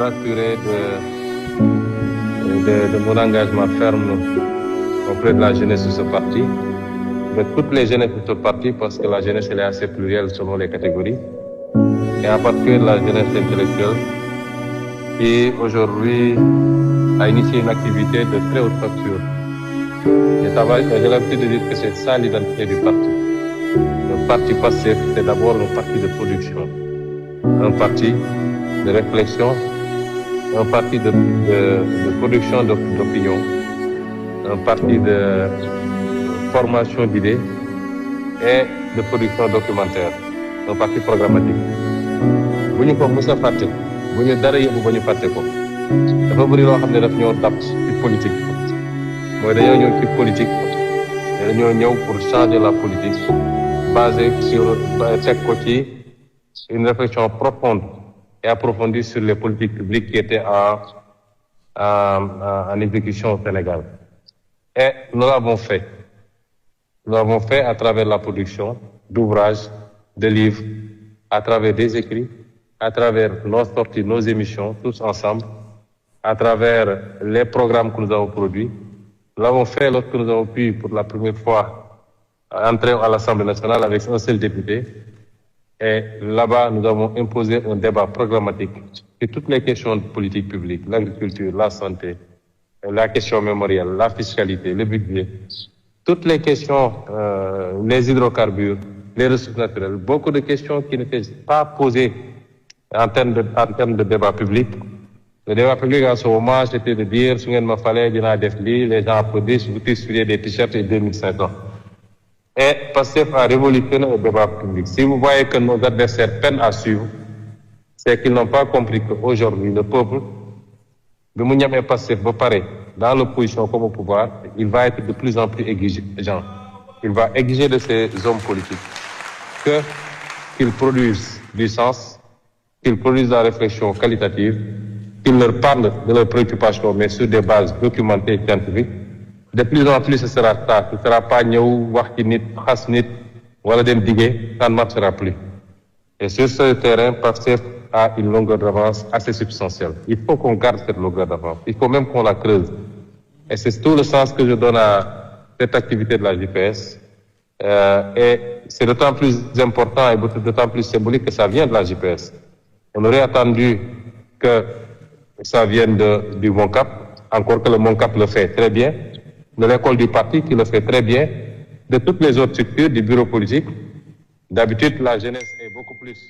rassurer de mon engagement ferme auprès de la jeunesse de ce parti, de toutes les jeunesses de ce parti, parce que la jeunesse elle est assez plurielle selon les catégories, et en particulier de la jeunesse intellectuelle, qui aujourd'hui a initié une activité de très haute facture. J'ai l'habitude de dire que c'est ça l'identité du parti. Le parti PASTEF, c'est d'abord un parti de production, un parti de réflexion, un parti de production d'opinion, un parti de formation d'idées et de production documentaire, un parti programmatique. bu ñu ko mës a fàtte bu ñu dara yóbbu ba ñu fàtte ko dafa bëri loo xam ne daf ñoo dab ci politique mooy dañoo ñëw ci politique dañoo ñëw pour changer la politique basée sur teg ko ci une réflexion profonde et approfondie sur les politiques publiques qui étaient en exécution au Sénégal. Et nous l'avons fait. Nous l'avons fait à travers la production d'ouvrages, de livres, à travers des écrits, à travers nos sorties, nos émissions, tous ensemble, à travers les programmes que nous avons produits. Nous l'avons fait lorsque nous avons pu, pour la première fois, entrer à l'Assemblée nationale avec un seul député. Et là-bas, nous avons imposé un débat programmatique sur toutes les questions de politique publique, l'agriculture, la santé, la question mémorielle, la fiscalité, le budget, toutes les questions, les hydrocarbures, les ressources naturelles, beaucoup de questions qui n'étaient pas posées en termes de débat public. Le débat public à ce moment, c'était de dire, si il me fallait, les gens applaudissent, vous distribuez des t-shirts et 2500. Et PASTEF a révolutionné le débat public. Si vous voyez que nos adversaires peinent à suivre, c'est qu'ils n'ont pas compris qu'aujourd'hui, le peuple, dans l'opposition comme au pouvoir, il va être de plus en plus exigeant. Il va exiger de ces hommes politiques qu'ils produisent du sens, qu'ils produisent la réflexion qualitative, qu'ils leur parlent de leurs préoccupations, mais sur des bases documentées et scientifiques. De plus en plus, ce sera ça. Ce ne sera pas nous, Wachtinit, Khasnit, Waladem Digé, ça ne marchera plus. Et sur ce terrain, PASTEF a une longueur d'avance assez substantielle. Il faut qu'on garde cette longueur d'avance. Il faut même qu'on la creuse. Et c'est tout le sens que je donne à cette activité de la JPS. Et c'est d'autant plus important et d'autant plus symbolique que ça vient de la JPS. On aurait attendu que ça vienne du MONCAP, encore que le MONCAP le fait très bien, de l'école du parti qui le fait très bien, de toutes les autres structures du bureau politique. D'habitude, la jeunesse est beaucoup plus